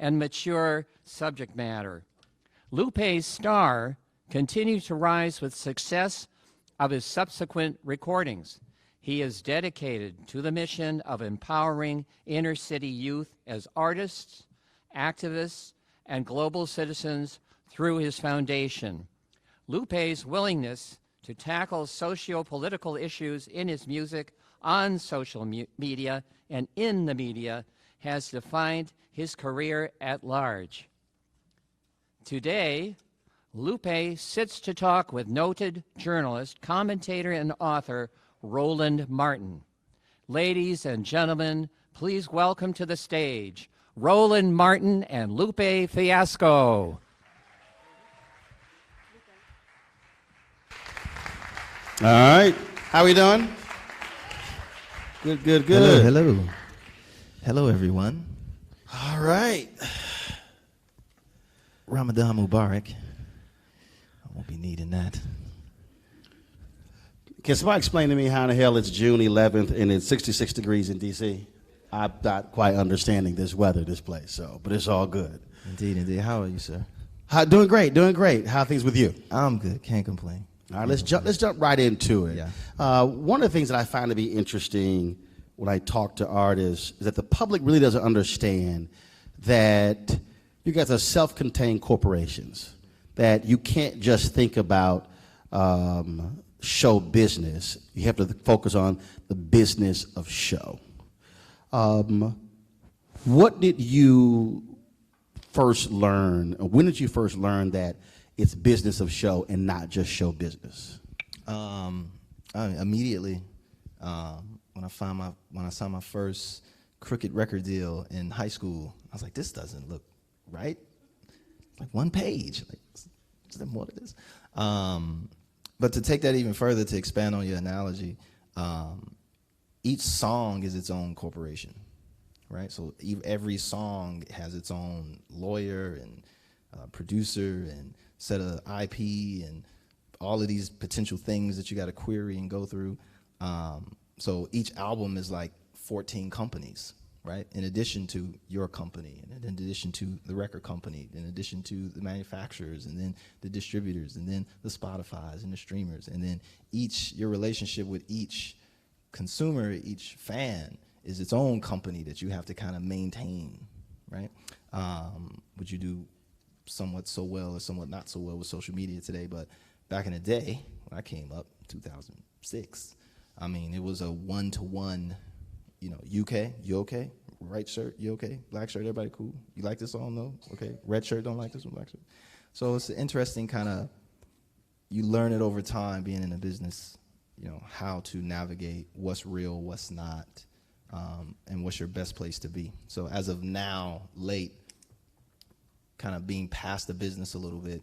and mature subject matter. Lupe's star continued to rise with success of his subsequent recordings. He is dedicated to the mission of empowering inner-city youth as artists, activists, and global citizens through his foundation. Lupe's willingness to tackle socio-political issues in his music on social media and in the media has defined his career at large. Today, Lupe sits to talk with noted journalist, commentator, and author Roland Martin. Ladies and gentlemen, please welcome to the stage Roland Martin and Lupe Fiasco. All right. How we doing? Good, good, good. Hello. Hello, everyone. All right. Ramadan Mubarak. I won't be needing that. Can somebody explain to me how in the hell it's June 11th and it's 66 degrees in D.C.? I'm not quite understanding this weather, this place, but it's all good. Indeed, indeed. How are you, sir? Doing great, doing great. How are things with you? I'm good. Can't complain. All right, let's jump right into it. Yeah. One of the things that I find to be interesting when I talk to artists is that the public really doesn't understand that you guys are self-contained corporations, that you can't just think about show business. You have to focus on the business of show. What did you first learn, or when did you first learn that it's business of show and not just show business? Immediately, when I signed my first crooked record deal in high school, I was like, this doesn't look right. Like one page. Like, is there more to this? But to take that even further, to expand on your analogy, each song is its own corporation, right? So every song has its own lawyer and producer and set of IP and all of these potential things that you got to query and go through. So each album is like 14 companies, right? In addition to your company, and in addition to the record company, in addition to the manufacturers, and then the distributors, and then the Spotifys and the streamers, and then your relationship with each consumer, each fan is its own company that you have to kind of maintain, right? Which you do somewhat so well or somewhat not so well with social media today, but back in the day, when I came up, 2006, I mean, it was a one-to-one, UK, you okay? Right shirt, you okay? Black shirt, everybody cool? You like this song? No? Okay. Red shirt, don't like this one, black shirt. So it's an interesting kind of, you learn it over time being in a business, how to navigate what's real, what's not, and what's your best place to be. So as of now, late, kind of being past the business a little bit,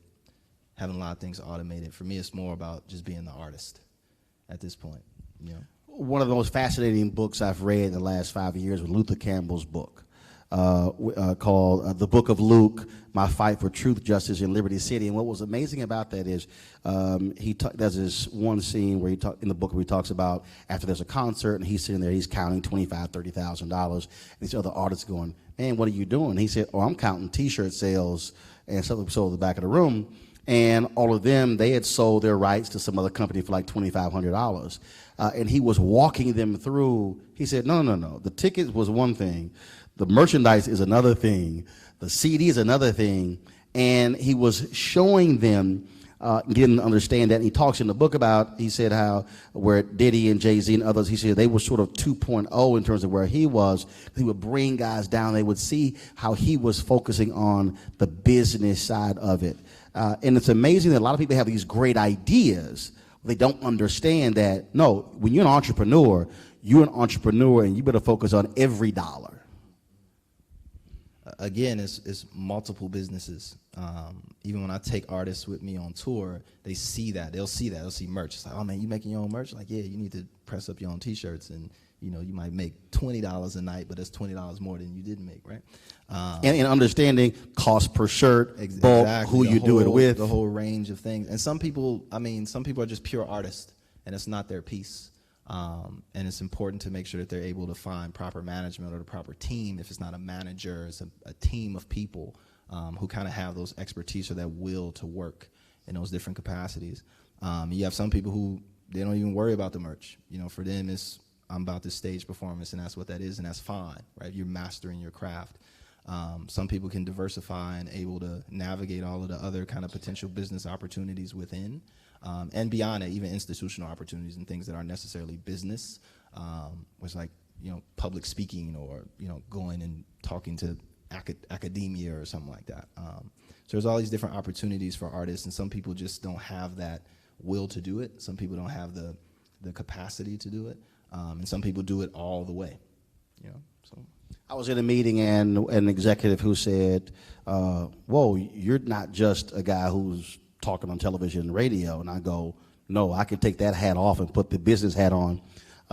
having a lot of things automated. For me, it's more about just being the artist at this point. One of the most fascinating books I've read in the last 5 years was Luther Campbell's book called The Book of Luke, My Fight for Truth, Justice, in Liberty City. And what was amazing about that is there's this one scene where in the book where he talks about after there's a concert and he's sitting there, he's counting $25,000, $30,000. And these other artists going, man, what are you doing? He said, I'm counting T-shirt sales and stuff we sold at the back of the room. And all of them, they had sold their rights to some other company for like $2,500. And he was walking them through. He said, no. The tickets was one thing. The merchandise is another thing. The CD is another thing. And he was showing them, getting them to understand that. And he talks in the book about, he said how where Diddy and Jay-Z and others, he said they were sort of 2.0 in terms of where he was. He would bring guys down. They would see how he was focusing on the business side of it. And it's amazing that a lot of people have these great ideas. They don't understand that, no, when you're an entrepreneur and you better focus on every dollar. Again, it's multiple businesses. Even when I take artists with me on tour, they see that. They'll see that. They'll see merch. It's like, oh, man, you making your own merch? Like, yeah, you need to press up your own T-shirts. And, you might make $20 a night, but that's $20 more than you didn't make, right? And understanding cost per shirt, bulk, exactly, who you do it with. The whole range of things. And some people are just pure artists, and it's not their piece. And it's important to make sure that they're able to find proper management or the proper team. If it's not a manager, it's a team of people who kind of have those expertise or that will to work in those different capacities. You have some people who, they don't even worry about the merch. You know, for them, it's, I'm about this stage performance, and that's what that is, and that's fine, right? You're mastering your craft. Some people can diversify and able to navigate all of the other kind of potential business opportunities within and beyond it, even institutional opportunities and things that aren't necessarily business, which like, you know, public speaking or, you know, going and talking to academia or something like that. So there's all these different opportunities for artists, and some people just don't have that will to do it. Some people don't have the capacity to do it, and some people do it all the way, you know, so. I was in a meeting and an executive who said, whoa, you're not just a guy who's talking on television and radio. And I go, no, I could take that hat off and put the business hat on.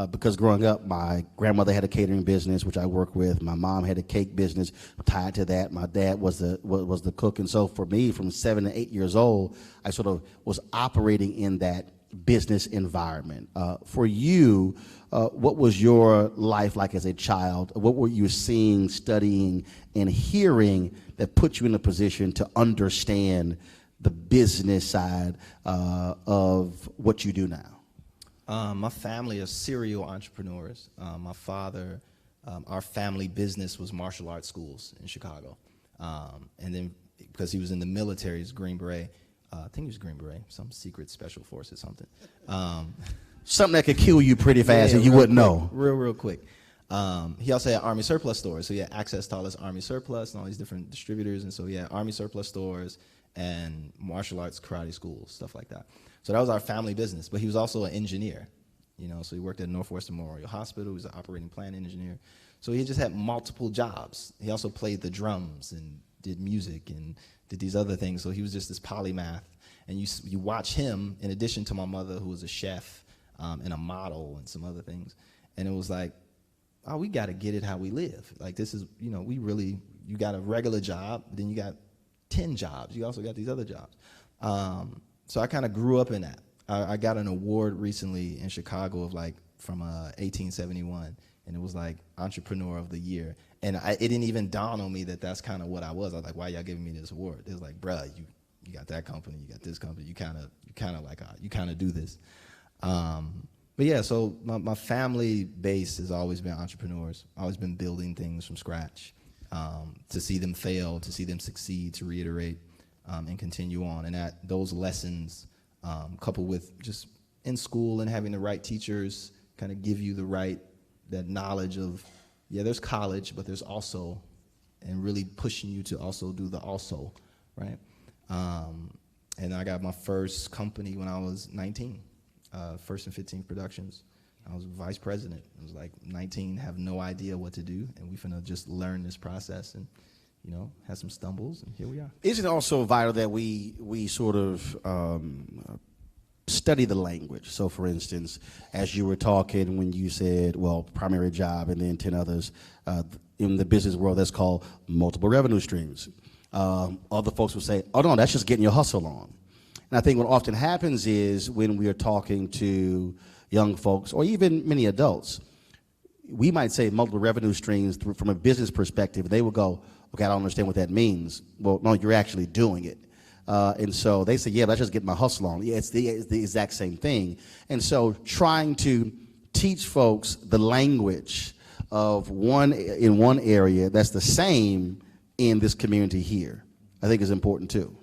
Because growing up, my grandmother had a catering business, which I work with. My mom had a cake business tied to that. My dad was the cook. And so for me, from 7 to 8 years old, I sort of was operating in that business environment. For you, what was your life like as a child? What were you seeing, studying, and hearing that put you in a position to understand the business side of what you do now? My family are serial entrepreneurs. My father, our family business was martial arts schools in Chicago. And then because he was in the military, he's Green Beret. I think he was Green Beret, some secret special force or something. Something that could kill you pretty fast and you wouldn't know. Real quick. He also had Army surplus stores, so he had access to all this Army surplus and all these different distributors, and so he had Army surplus stores and martial arts karate schools, stuff like that. So that was our family business, but he was also an engineer, you know, so he worked at Northwestern Memorial Hospital. He was an operating plant engineer. So he just had multiple jobs. He also played the drums and did music and did these other things, so he was just this polymath. And you watch him, in addition to my mother, who was a chef and a model and some other things, and it was like, oh, we got to get it how we live. Like, this is, you know, you got a regular job, then you got 10 jobs. You also got these other jobs. So I kind of grew up in that. I got an award recently in Chicago of like from 1871, and it was like Entrepreneur of the Year. And it didn't even dawn on me that that's kind of what I was. I was like, why y'all giving me this award? It was like, bruh, you got that company, you got this company, you kind of do this. But yeah, so my family base has always been entrepreneurs, always been building things from scratch. To see them fail, to see them succeed, to reiterate and continue on. And those lessons, coupled with just in school and having the right teachers kind of give you that knowledge of, yeah, there's college, but there's also, and really pushing you to also do the also, right? And I got my first company when I was 19, First and 15th Productions. I was vice president. I was like 19, have no idea what to do, and we finna just learn this process and, you know, had some stumbles, and here we are. Isn't it also vital that we sort of study the language? So, for instance, as you were talking, when you said, well, primary job and then 10 others, in the business world, that's called multiple revenue streams. Other folks will say, oh, no, that's just getting your hustle on. And I think what often happens is when we are talking to young folks, or even many adults, we might say multiple revenue streams from a business perspective. They will go, okay, I don't understand what that means. Well, no, you're actually doing it. And so they say, yeah, let's just get my hustle on. Yeah, it's the exact same thing. And so trying to teach folks the language of one area that's the same in this community here, I think is important too.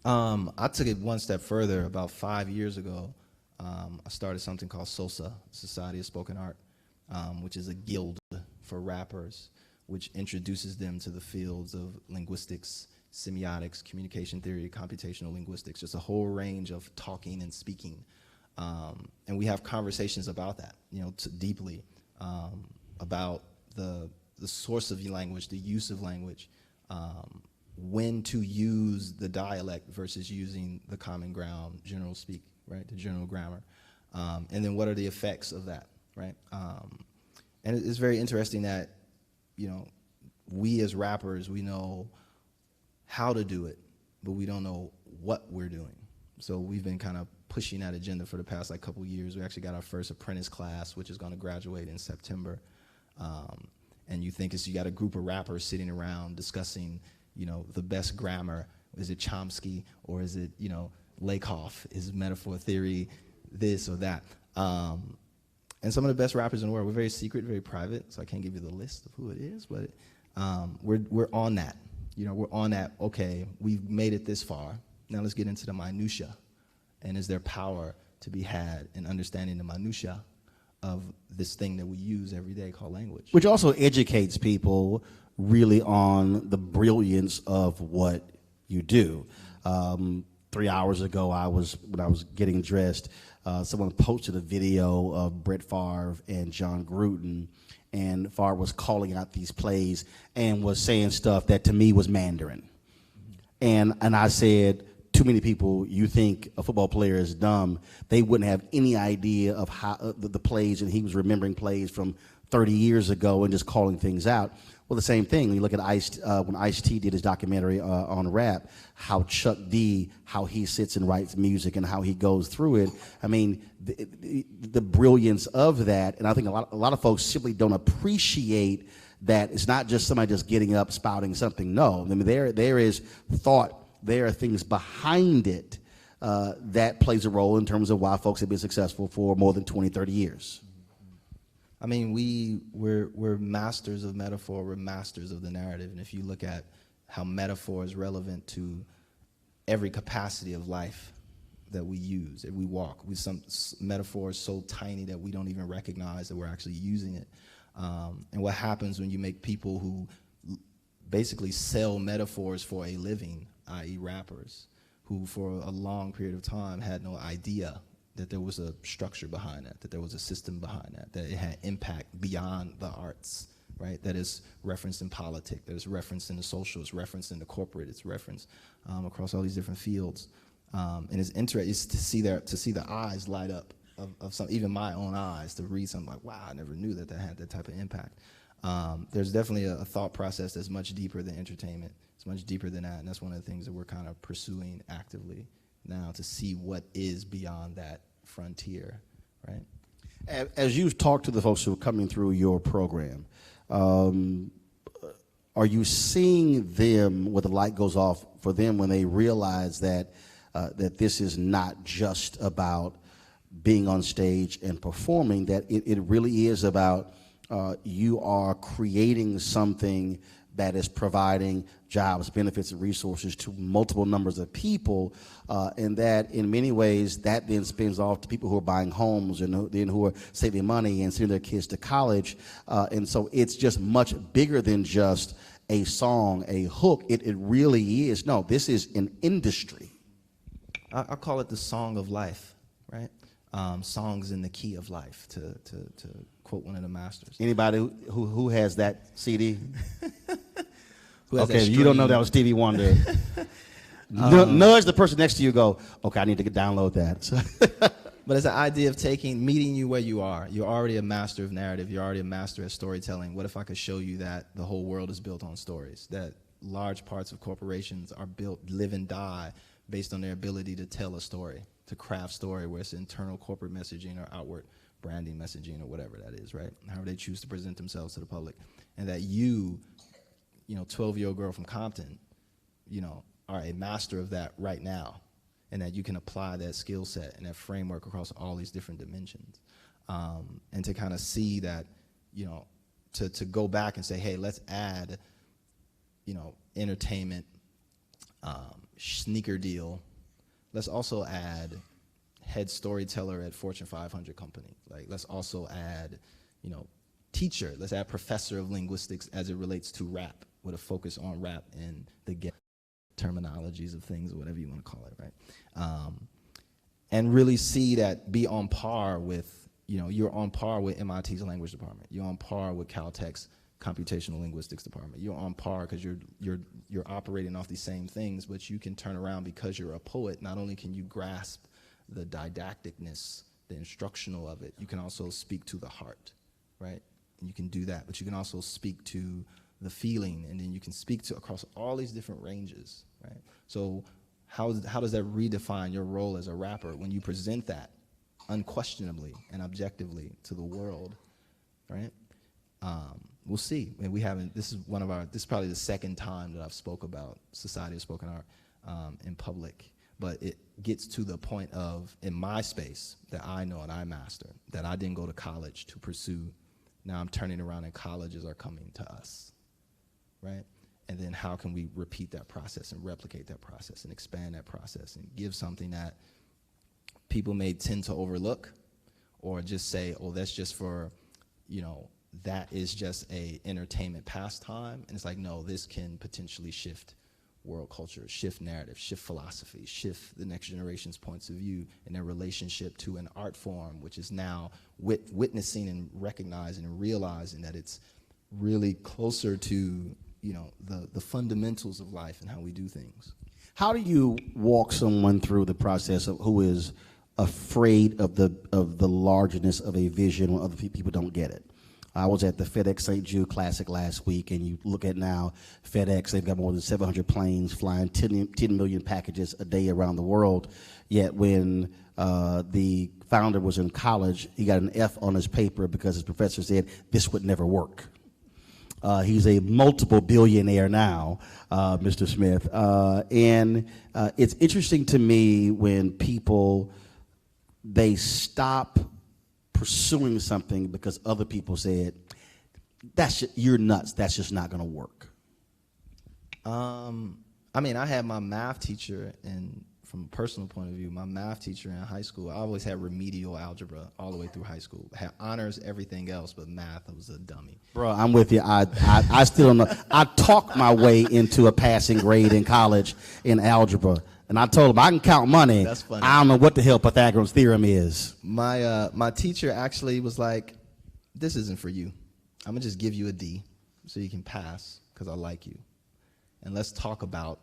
I took it one step further. About 5 years ago, I started something called SOSA, Society of Spoken Art, which is a guild for rappers, which introduces them to the fields of linguistics, semiotics, communication theory, computational linguistics, just a whole range of talking and speaking. And we have conversations about that, you know, deeply, about the source of language, the use of language, when to use the dialect versus using the common ground, general speak, right, the general grammar, and then what are the effects of that, right? And it's very interesting that, you know, we as rappers, we know how to do it, but we don't know what we're doing, So we've been kind of pushing that agenda for the past like couple years. We actually got our first apprentice class, which is going to graduate in September. And you think you got a group of rappers sitting around discussing, the best grammar. Is it Chomsky or is it, Lakoff? Is metaphor theory this or that? And some of the best rappers in the world. We're very secret, very private, so I can't give you the list of who it is, but we're on that. We're on that, okay, we've made it this far. Now let's get into the minutia. And is there power to be had in understanding the minutia of this thing that we use every day called language? Which also educates people really on the brilliance of what you do. 3 hours ago, when I was getting dressed, someone posted a video of Brett Favre and John Gruden, and Favre was calling out these plays and was saying stuff that to me was Mandarin. And I said, too many people, you think a football player is dumb, they wouldn't have any idea of how the plays, and he was remembering plays from 30 years ago and just calling things out. Well, the same thing, when you look at when Ice-T did his documentary on rap, how Chuck D, how he sits and writes music and how he goes through it. I mean, the brilliance of that, and I think a lot of folks simply don't appreciate that it's not just somebody just getting up, spouting something. No, I mean, there is thought, there are things behind it that plays a role in terms of why folks have been successful for more than 20, 30 years. I mean, we're masters of metaphor, we're masters of the narrative, and if you look at how metaphor is relevant to every capacity of life that we use, if we walk, some metaphor is so tiny that we don't even recognize that we're actually using it. And what happens when you make people who basically sell metaphors for a living, i.e. rappers, who for a long period of time had no idea that there was a structure behind that there was a system behind that it had impact beyond the arts, right? That is referenced in politics, that is referenced in the social, it's referenced in the corporate, it's referenced across all these different fields. And it's interesting to see the eyes light up of some, even my own eyes, to read something like, wow, I never knew that had that type of impact. There's definitely a thought process that's much deeper than entertainment. It's much deeper than that, and that's one of the things that we're kind of pursuing actively now, to see what is beyond that frontier, right? As you've talked to the folks who are coming through your program, are you seeing them, where the light goes off for them when they realize that this is not just about being on stage and performing, that it really is about you are creating something that is providing jobs, benefits, and resources to multiple numbers of people, and that in many ways that then spins off to people who are buying homes and who are saving money and sending their kids to college, and so it's just much bigger than just a song, a hook. It really is. No, this is an industry. I call it the song of life, right? Songs in the key of life, to quote one of the masters. Anybody who has that CD? Okay, you don't know that was Stevie Wonder. Nudge the person next to you, go, okay, I need to download that. But it's an idea of meeting you where you are. You're already a master of narrative. You're already a master at storytelling. What if I could show you that the whole world is built on stories, that large parts of corporations are built, live and die based on their ability to tell a story, to craft story, where it's internal corporate messaging or outward branding messaging or whatever that is, right? However they choose to present themselves to the public. And that you 12-year-old girl from Compton, are a master of that right now, and that you can apply that skill set and that framework across all these different dimensions. And to kind of see that, to go back and say, hey, let's add, entertainment, sneaker deal. Let's also add head storyteller at Fortune 500 company. Like, let's also add, teacher. Let's add professor of linguistics as it relates to rap, with a focus on rap and the terminologies of things, or whatever you want to call it, right? And really see that, be on par with, you're on par with MIT's language department. You're on par with Caltech's computational linguistics department. You're on par because you're operating off these same things, but you can turn around, because you're a poet. Not only can you grasp the didacticness, the instructional of it, you can also speak to the heart, right? And you can do that, but you can also speak to the feeling, and then you can speak to across all these different ranges, right? So how does that redefine your role as a rapper when you present that unquestionably and objectively to the world, right? We'll see. And we haven't. This is probably the second time that I've spoke about Society of Spoken Art in public. But it gets to the point of, in my space, that I know and I master, that I didn't go to college to pursue. Now I'm turning around and colleges are coming to us, right? And then how can we repeat that process and replicate that process and expand that process and give something that people may tend to overlook or just say, oh, that's just for, that is just a entertainment pastime. And it's like, no, this can potentially shift world culture, shift narrative, shift philosophy, shift the next generation's points of view and their relationship to an art form, which is now witnessing and recognizing and realizing that it's really closer to, the fundamentals of life and how we do things. How do you walk someone through the process of who is afraid of the largeness of a vision when other people don't get it? I was at the FedEx St. Jude Classic last week, and you look at now FedEx, they've got more than 700 planes flying 10 million packages a day around the world. Yet when the founder was in college, he got an F on his paper because his professor said this would never work. He's a multiple billionaire now, Mr. Smith. And it's interesting to me when people, they stop pursuing something because other people said, you're nuts, that's just not going to work. I had my math teacher, and from a personal point of view, my math teacher in high school, I always had remedial algebra all the way through high school. Had honors, everything else, but math, I was a dummy. Bro, I'm with you. I still don't know. I talked my way into a passing grade in college in algebra. And I told him, I can count money. That's funny. I don't know what the hell Pythagoras' theorem is. My teacher actually was like, this isn't for you. I'm going to just give you a D so you can pass because I like you. And let's talk about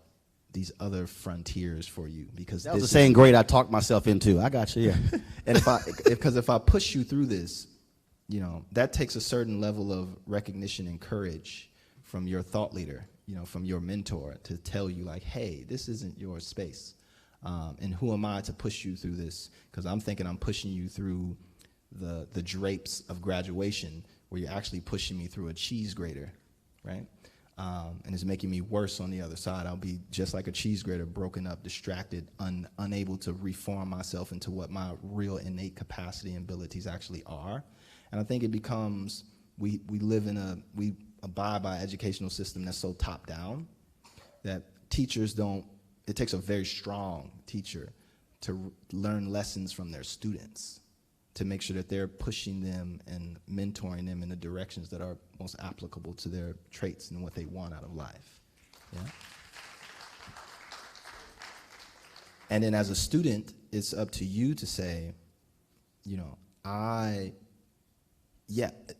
these other frontiers for you, because that was the same grade I talked myself into. I got you, yeah. And if I push you through this, that takes a certain level of recognition and courage from your thought leader, from your mentor, to tell you like, hey, this isn't your space. And who am I to push you through this? Because I'm thinking I'm pushing you through the drapes of graduation, where you're actually pushing me through a cheese grater, right? And it's making me worse on the other side. I'll be just like a cheese grater, broken up, distracted, unable to reform myself into what my real innate capacity and abilities actually are. And I think it becomes, we abide by an educational system that's so top down that teachers don't, it takes a very strong teacher to learn lessons from their students, to make sure that they're pushing them and mentoring them in the directions that are most applicable to their traits and what they want out of life. Yeah. And then as a student, it's up to you to say,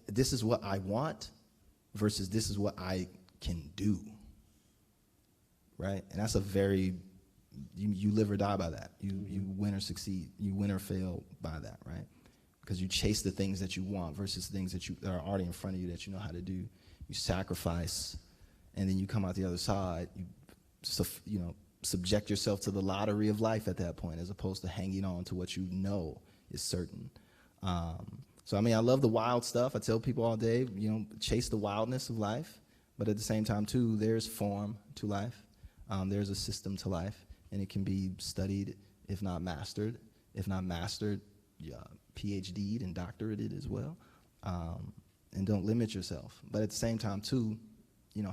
this is what I want versus this is what I can do. Right? And that's a very, you live or die by that. You win or succeed. You win or fail by that, right? Because you chase the things that you want versus things that are already in front of you that you know how to do. You sacrifice, and then you come out the other side. You subject yourself to the lottery of life at that point, as opposed to hanging on to what you know is certain. So I love the wild stuff. I tell people all day, chase the wildness of life. But at the same time, too, there's form to life. There's a system to life, and it can be studied, if not mastered. If not mastered, PhD'd and doctorated as well. And don't limit yourself. But at the same time, too,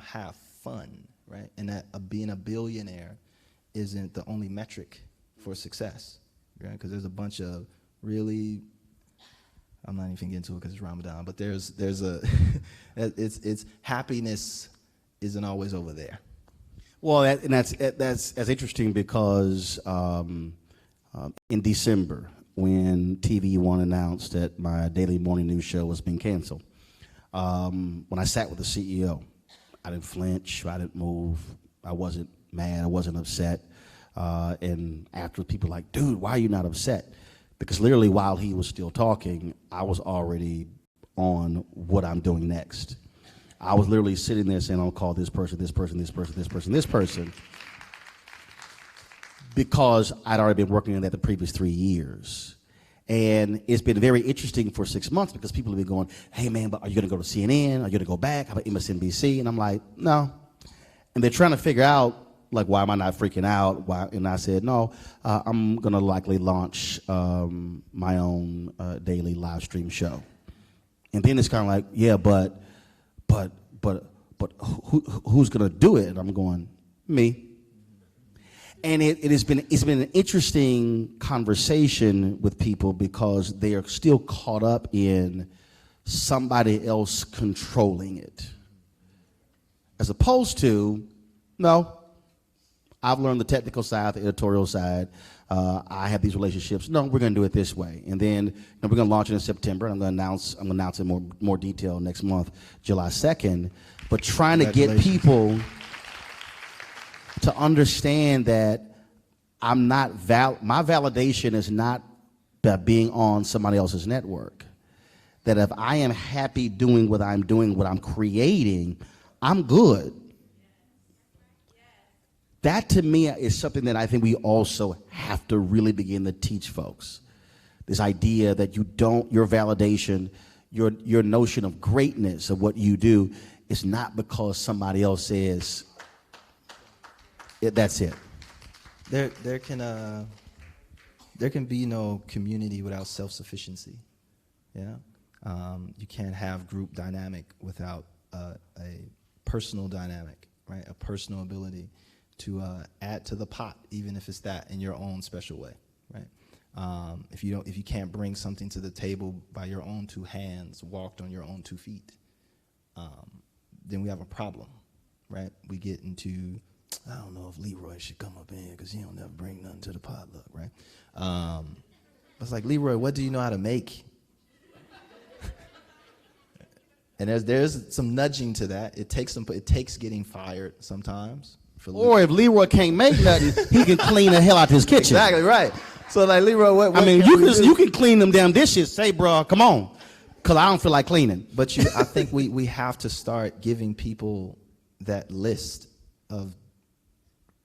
have fun, right? And that being a billionaire isn't the only metric for success, right? Because there's a bunch of really, I'm not even getting into it because it's Ramadan, but there's a, it's happiness isn't always over there. Well, that's interesting because in December, when TV One announced that my daily morning news show was being canceled, when I sat with the CEO, I didn't flinch, I didn't move, I wasn't mad, I wasn't upset. And after people were like, dude, why are you not upset? Because literally while he was still talking, I was already on what I'm doing next. I was literally sitting there saying, I'll call this person, this person, this person, this person, this person. because I'd already been working in that the previous 3 years. And it's been very interesting for 6 months because people have been going, hey man, but are you going to go to CNN? Are you going to go back? How about MSNBC? And I'm like, no. And they're trying to figure out, like, why am I not freaking out? Why? And I said, no, I'm going to likely launch my own daily live stream show. And then it's kind of like, yeah, but who's going to do it? And I'm going, me. And it's been an interesting conversation with people because they are still caught up in somebody else controlling it. As opposed to, no, I've learned the technical side, the editorial side. I have these relationships. No, we're going to do it this way. And then we're going to launch it in September. I'm going to announce in more detail next month, July 2nd. But trying to get people to understand that I'm not my validation is not by being on somebody else's network. That if I am happy doing what I'm doing, what I'm creating, I'm good. That to me is something that I think we also have to really begin to teach folks. This idea that your validation, your notion of greatness of what you do is not because somebody else says, that's it. There can be no community without self-sufficiency. Yeah, you can't have group dynamic without a personal dynamic, right? A personal ability to add to the pot, even if it's that in your own special way, right? If you can't bring something to the table by your own 2 hands, walked on your own 2 feet, then we have a problem, right? We get into, I don't know if Leroy should come up in here because he don't never bring nothing to the potluck, right? It's like, Leroy, what do you know how to make? And there's some nudging to that. It takes getting fired sometimes. Or if Leroy can't make nothing, he can clean the hell out his kitchen. Exactly right. So like, Leroy, what you can clean them damn dishes. Say, bro, come on, because I don't feel like cleaning. But I think we have to start giving people that list of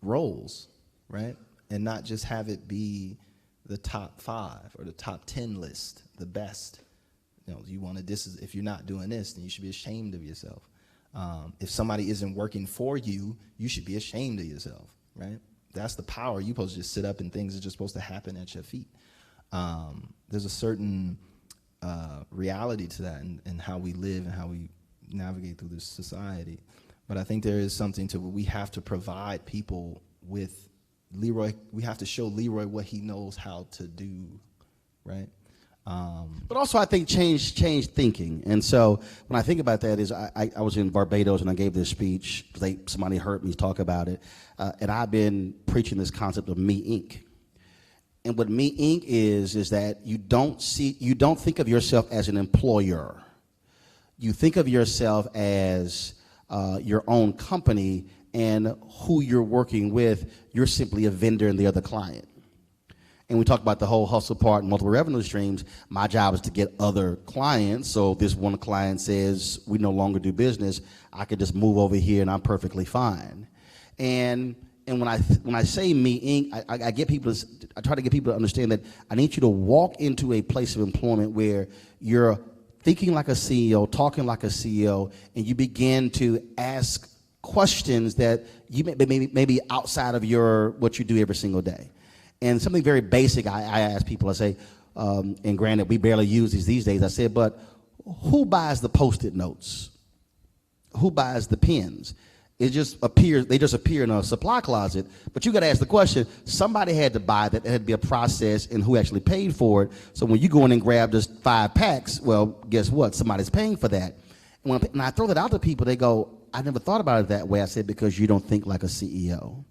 roles, right? And not just have it be the top 5 or the top 10 list, the best. If you're not doing this, then you should be ashamed of yourself. If somebody isn't working for you, you should be ashamed of yourself, right? That's the power. You're supposed to just sit up and things are just supposed to happen at your feet. There's a certain reality to that and how we live and how we navigate through this society. But I think there is something to we have to provide people with Leroy. We have to show Leroy what he knows how to do, right? But also I think change thinking. And so when I think about that is I was in Barbados and I gave this speech because somebody heard me talk about it. And I've been preaching this concept of Me Inc. And what Me Inc. is that you don't think of yourself as an employer. You think of yourself as your own company, and who you're working with, you're simply a vendor and the other client. And we talk about the whole hustle part and multiple revenue streams. My job is to get other clients. So if this one client says we no longer do business, I could just move over here and I'm perfectly fine. And when I say Me Inc., I try to get people to understand that I need you to walk into a place of employment where you're thinking like a CEO, talking like a CEO, and you begin to ask questions that you may be outside of what you do every single day. And something very basic, I ask people, I say, and granted, we barely use these days, I said, but who buys the Post-it notes? Who buys the pens? They just appear in a supply closet, but you got to ask the question, somebody had to buy that, there had to be a process, and who actually paid for it. So when you go in and grab just 5 packs, well, guess what? Somebody's paying for that. And when I throw that out to people, they go, I never thought about it that way. I said, because you don't think like a CEO.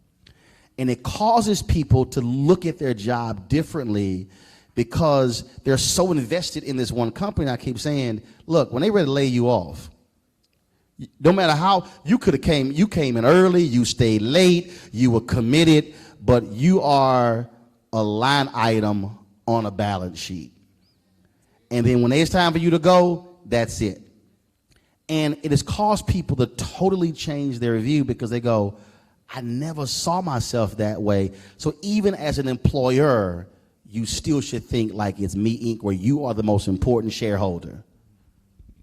And it causes people to look at their job differently because they're so invested in this one company. I keep saying, look, when they ready to lay you off, no matter how, you came in early, you stayed late, you were committed, but you are a line item on a balance sheet. And then when it's time for you to go, that's it. And it has caused people to totally change their view because they go, I never saw myself that way. So even as an employer, you still should think like it's me, Inc., where you are the most important shareholder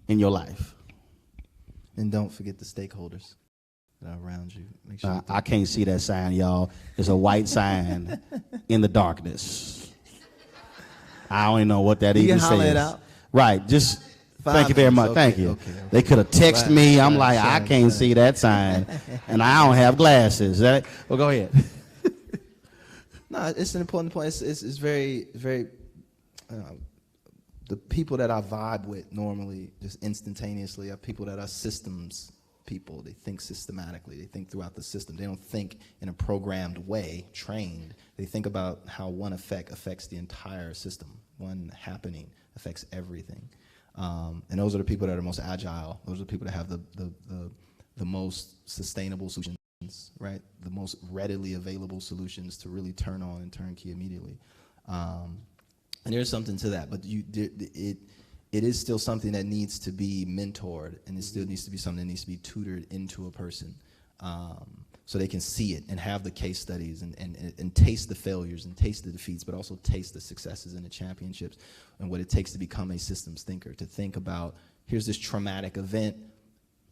in your life. And don't forget the stakeholders that are around you. Make sure I can't see that sign, y'all. It's a white sign in the darkness. I don't even know what that You even can holler says. it out. Right, just thank you very minutes. much. Thank you. Okay. They could have texted me. I'm like, I Shine. can't see that sign, and I don't have glasses. Well, go ahead. No, it's an important point. It's very, very, the people that I vibe with normally, just instantaneously, are people that are systems people. They think systematically. They think throughout the system. They don't think in a programmed way, trained. They think about how one effect affects the entire system. One happening affects everything. And those are the people that are most agile. Those are the people that have the most sustainable solutions, right? The most readily available solutions to really turn on and turn key immediately. And there's something to that, but it is still something that needs to be mentored, and it still needs to be something that needs to be tutored into a person, so they can see it and have the case studies and taste the failures and taste the defeats, but also taste the successes and the championships and what it takes to become a systems thinker, to think about, here's this traumatic event,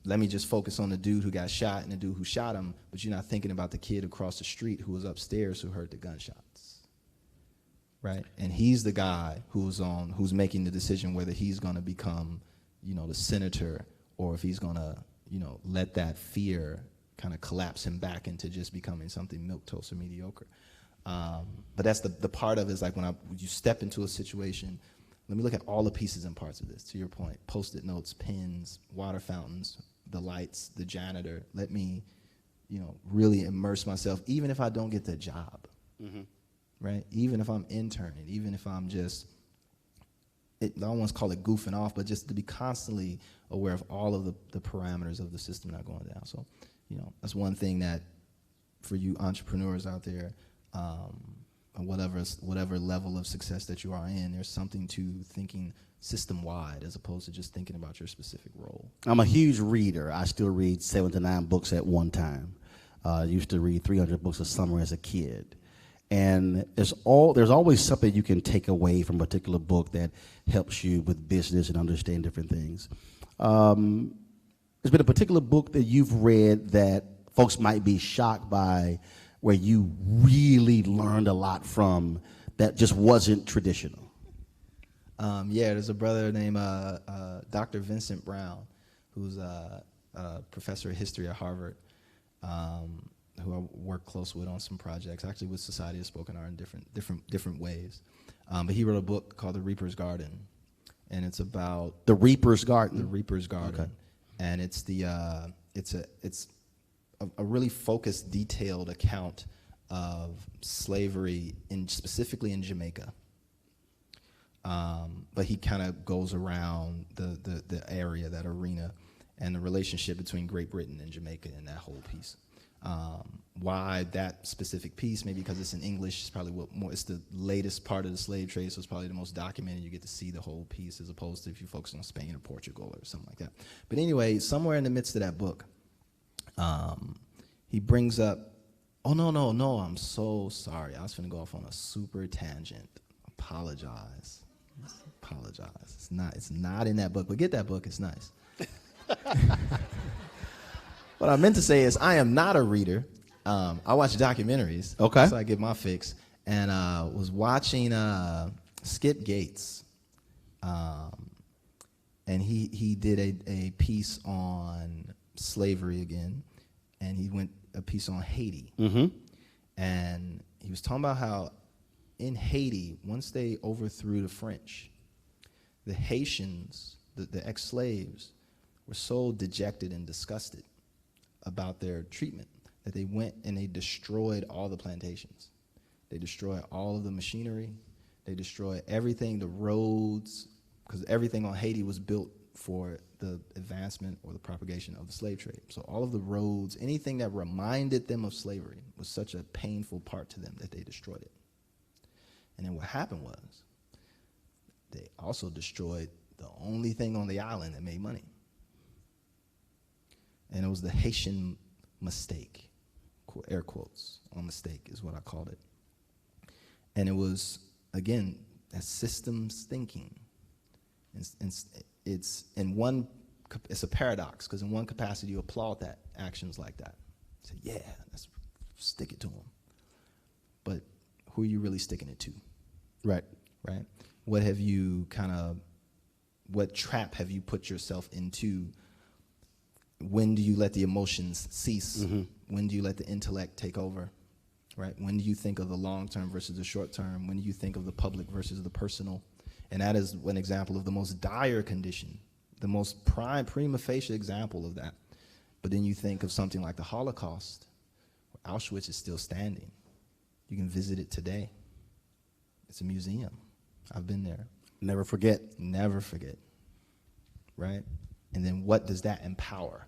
let me just focus on the dude who got shot and the dude who shot him, but you're not thinking about the kid across the street who was upstairs who heard the gunshots. Right, and he's the guy who's making the decision whether he's going to become, the senator, or if he's going to, let that fear kind of collapse him back into just becoming something milquetoast or mediocre. But that's the part of it is like when you step into a situation. Let me look at all the pieces and parts of this. To your point, Post-it notes, pens, water fountains, the lights, the janitor. Let me, really immerse myself, even if I don't get the job. Mm-hmm. Right? Even if I'm interning, even if I'm just, I don't want to call it goofing off, but just to be constantly aware of all of the parameters of the system not going down. So, that's one thing that for you entrepreneurs out there, whatever level of success that you are in, there's something to thinking system-wide as opposed to just thinking about your specific role. I'm a huge reader. I still read 7 to 9 books at one time. I used to read 300 books a summer as a kid. And there's always something you can take away from a particular book that helps you with business and understand different things. There's been a particular book that you've read that folks might be shocked by, where you really learned a lot from that just wasn't traditional. There's a brother named Dr. Vincent Brown, who's a professor of history at Harvard. Who I work close with on some projects, actually with Society of Spoken Art in different ways. But he wrote a book called The Reaper's Garden, and it's about The Reaper's Garden. The Reaper's Garden, okay. And it's a really focused, detailed account of slavery specifically in Jamaica. But he kind of goes around the area, that arena, and the relationship between Great Britain and Jamaica in that whole piece. Why that specific piece? Maybe because it's in English. It's probably it's the latest part of the slave trade, so it's probably the most documented. You get to see the whole piece as opposed to if you focus on Spain or Portugal or something like that. But anyway, somewhere in the midst of that book, he brings up, oh, no, I'm so sorry. I was going to go off on a super tangent. Apologize. It's not in that book, but get that book. It's nice. What I meant to say is I am not a reader. I watch documentaries. Okay. So I get my fix. And was watching Skip Gates. And he did a piece on slavery again. And he went a piece on Haiti. Mm-hmm. And he was talking about how in Haiti, once they overthrew the French, the Haitians, the ex-slaves, were so dejected and disgusted about their treatment that they went and they destroyed all the plantations. They destroyed all of the machinery. They destroyed everything, the roads, because everything on Haiti was built for the advancement or the propagation of the slave trade. So all of the roads, anything that reminded them of slavery was such a painful part to them that they destroyed it. And then what happened was they also destroyed the only thing on the island that made money. And it was the Haitian mistake, air quotes on mistake is what I called it. And it was, again, that systems thinking. It's a paradox, because in one capacity you applaud that, actions like that. Say, yeah, let's stick it to them. But who are you really sticking it to? Right. Right? What trap have you put yourself into? When do you let the emotions cease? Mm-hmm. When do you let the intellect take over? Right? When do you think of the long term versus the short term? When do you think of the public versus the personal? And that is one example of the most dire condition, the most prima facie example of that. But then you think of something like the Holocaust, where Auschwitz is still standing. You can visit it today. It's a museum. I've been there. Never forget. Never forget. Right? And then what does that empower?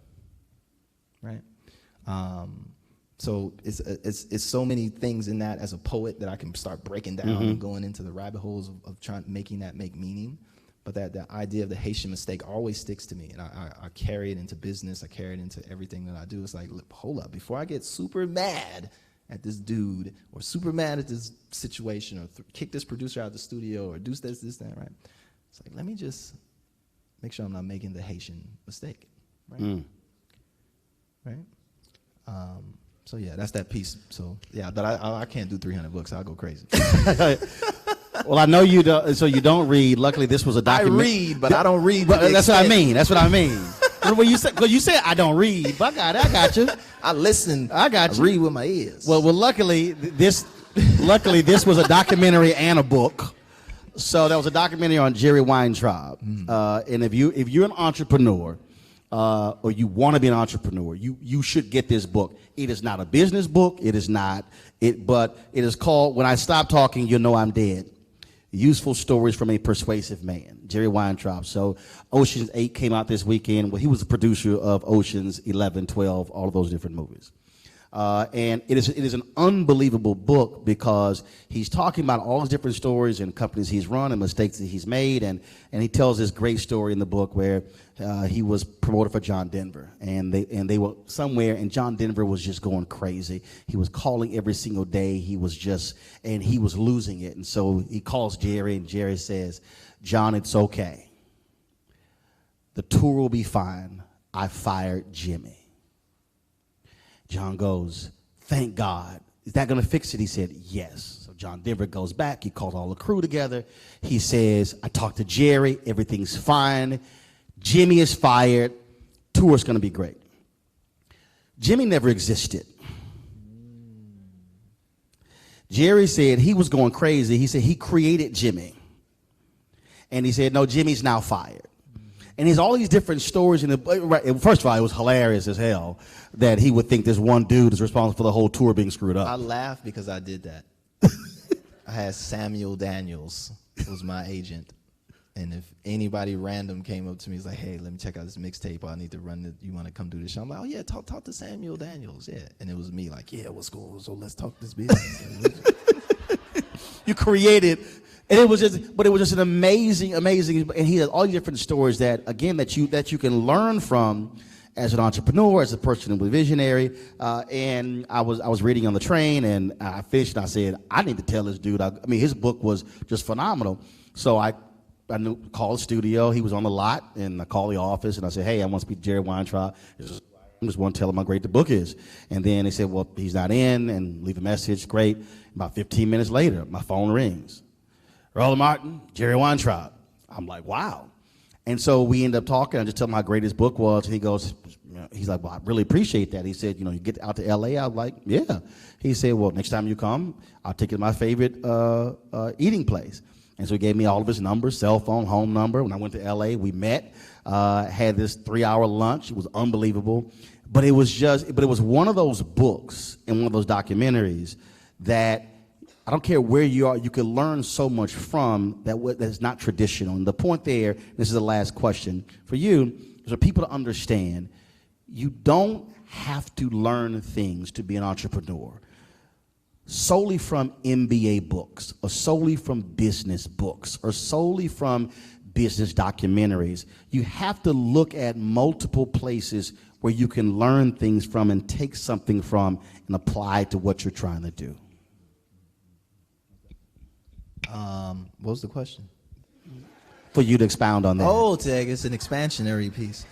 Right? So it's so many things in that as a poet that I can start breaking down and going into the rabbit holes of making that make meaning. But that idea of the Haitian mistake always sticks to me, and I carry it into business. I carry it into everything that I do. It's like, hold up, before I get super mad at this dude, or super mad at this situation, or kick this producer out of the studio, or do this, that, right? It's like, let me just make sure I'm not making the Haitian mistake, right? Right? So yeah, that's that piece. So yeah, but I can't do 300 books. I'll go crazy. Well, I know you don't, so you don't read. Luckily, this was a document. I read, but I don't read. But that's what I mean. That's what I mean. When you said I don't read, but I got you. I listen. I got you. I read with my ears. Well, luckily this was a documentary and a book. So there was a documentary on Jerry Weintraub, and if you're an entrepreneur, or you want to be an entrepreneur, you should get this book. It is not a business book. It is not but it is called "When I Stop Talking, You'll Know I'm Dead." Useful Stories from a Persuasive Man, Jerry Weintraub. So Ocean's 8 came out this weekend. Well, he was the producer of Ocean's 11, 12, all of those different movies. And it is an unbelievable book because he's talking about all his different stories and companies he's run and mistakes that he's made. And he tells this great story in the book where he was promoted for John Denver. And they were somewhere, and John Denver was just going crazy. He was calling every single day. He was losing it. And so he calls Jerry, and Jerry says, "John, it's okay. The tour will be fine. I fired Jimmy." John goes, "Thank God. Is that going to fix it?" He said, "Yes." So John Denver goes back. He calls all the crew together. He says, "I talked to Jerry. Everything's fine. Jimmy is fired. Tour's going to be great." Jimmy never existed. Jerry said he was going crazy. He said he created Jimmy. And he said, "No, Jimmy's now fired." And there's all these different stories in the right. First of all, it was hilarious as hell that he would think this one dude is responsible for the whole tour being screwed up. I laughed because I did that. I had Samuel Daniels, who was my agent. And if anybody random came up to me, he's like, "Hey, let me check out this mixtape. I need to run it. You want to come do this show?" I'm like, "Oh yeah, talk to Samuel Daniels." Yeah. And it was me like, "Yeah, what's going on? So let's talk this business." You created. And it was just an amazing, and he has all these different stories that you can learn from as an entrepreneur, as a person who was visionary. And I was reading on the train, and I finished, and I said, I need to tell this dude. I mean, his book was just phenomenal. So I called the studio. He was on the lot, and I called the office, and I said, "Hey, I want to speak to Jerry Weintraub. I just want to tell him how great the book is." And then they said, "Well, he's not in," and leave a message. Great. About 15 minutes later, my phone rings. "Roland Martin, Jerry Weintraub." I'm like, wow. And so we end up talking. I just tell him how great his book was. And he's like, "Well, I really appreciate that." He said, "You get out to L.A.?" I was like, "Yeah." He said, "Well, next time you come, I'll take you to my favorite eating place." And so he gave me all of his numbers, cell phone, home number. When I went to L.A., we met, had this 3-hour lunch. It was unbelievable. But it was one of those books and one of those documentaries that I don't care where you are, you can learn so much from that's not traditional. And the point there, this is the last question for you, is for people to understand, you don't have to learn things to be an entrepreneur solely from MBA books, or solely from business books, or solely from business documentaries. You have to look at multiple places where you can learn things from and take something from and apply it to what you're trying to do. What was the question? For you to expound on that. Oh, Teg, it's an expansionary piece.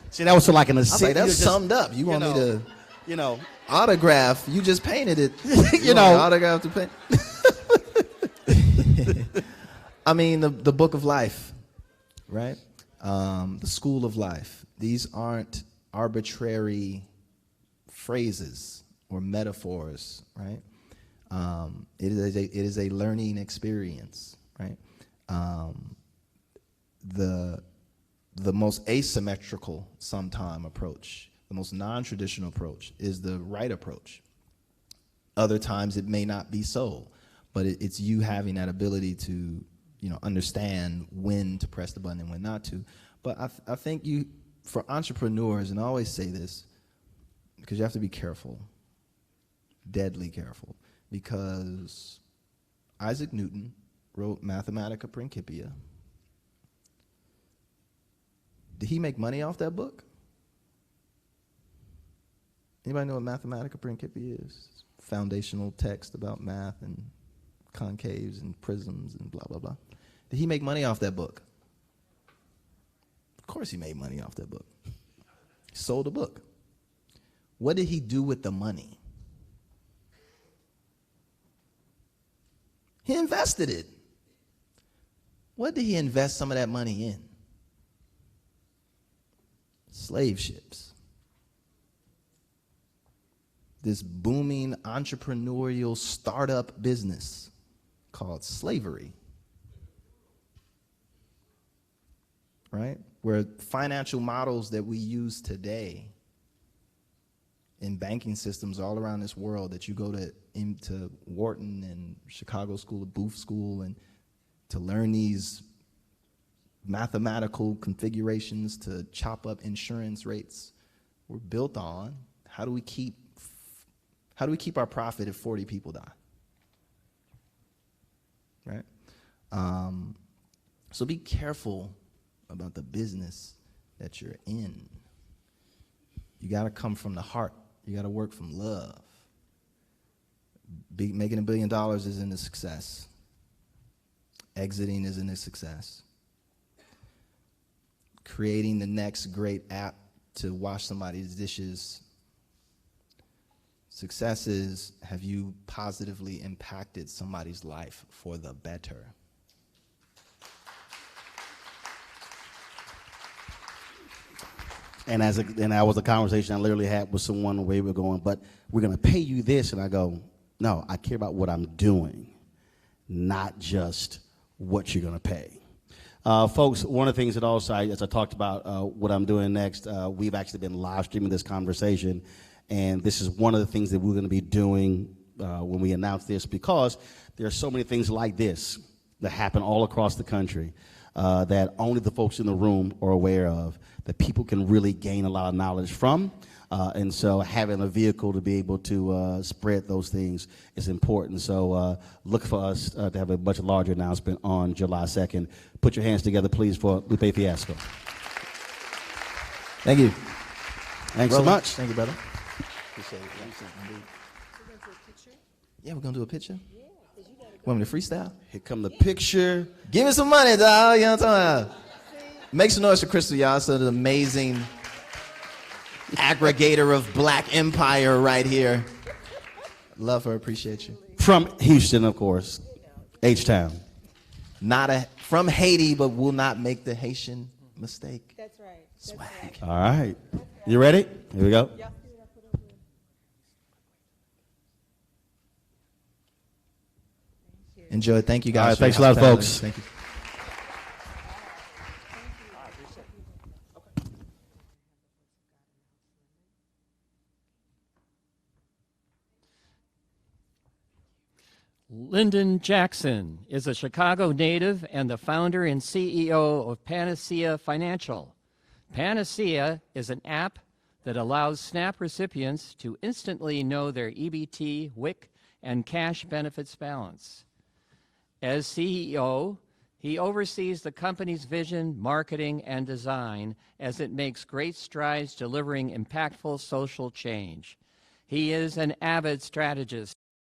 See, that was so like an I was like, that's summed up. You want me to, autograph? You just painted it. You want me to autograph to paint? I mean, the book of life, right? The school of life. These aren't arbitrary phrases or metaphors, right? It is a learning experience, right? The most asymmetrical sometime approach, the most non-traditional approach is the right approach. Other times it may not be so, but it's you having that ability to, understand when to press the button and when not to. But I think for entrepreneurs, and I always say this, because you have to be careful, deadly careful, because Isaac Newton wrote Mathematica Principia. Did he make money off that book? Anybody know what Mathematica Principia is? Foundational text about math and concaves and prisms and blah, blah, blah. Did he make money off that book? Of course he made money off that book. He sold the book. What did he do with the money? He invested it. What did he invest some of that money in? Slave ships. This booming entrepreneurial startup business called slavery. Right? Where financial models that we use today in banking systems all around this world, that you go into Wharton and Chicago School of Booth School and to learn these mathematical configurations to chop up insurance rates, were built on how do we keep our profit if 40 people die? Right? So be careful about the business that you're in. You got to come from the heart. You got to work from love. Making $1 billion isn't a success. Exiting isn't a success. Creating the next great app to wash somebody's dishes. Success is, have you positively impacted somebody's life for the better? And that was a conversation I literally had with someone the way we're going, but we're going to pay you this. And I go, no, I care about what I'm doing, not just what you're going to pay. Folks, one of the things that also, as I talked about what I'm doing next, we've actually been live streaming this conversation. And this is one of the things that we're going to be doing when we announce this, because there are so many things like this that happen all across the country that only the folks in the room are aware of, that people can really gain a lot of knowledge from. And so having a vehicle to be able to spread those things is important. So look for us to have a much larger announcement on July 2nd. Put your hands together, please, for Lupe Fiasco. Thank you. Thanks so much. Thank you, brother. Appreciate it. Yeah, we're going to do a picture? Want me to freestyle? Here come the picture. Give me some money, dog. You know what I'm talking about? Make some noise for Crystal, y'all. So the amazing aggregator of Black Empire right here. Love her, appreciate you. From Houston, of course. H-Town. From Haiti, but will not make the Haitian mistake. That's right. Swag. All right. You ready? Here we go. Yep. Enjoy. Thank you, guys. All right, for your thanks a lot, hospitality. folks. Thank you. Lyndon Jackson is a Chicago native and the founder and CEO of Panacea Financial. Panacea is an app that allows SNAP recipients to instantly know their EBT, WIC, and cash benefits balance. As CEO, He oversees the company's vision, marketing, and design as it makes great strides delivering impactful social change. He is an avid strategist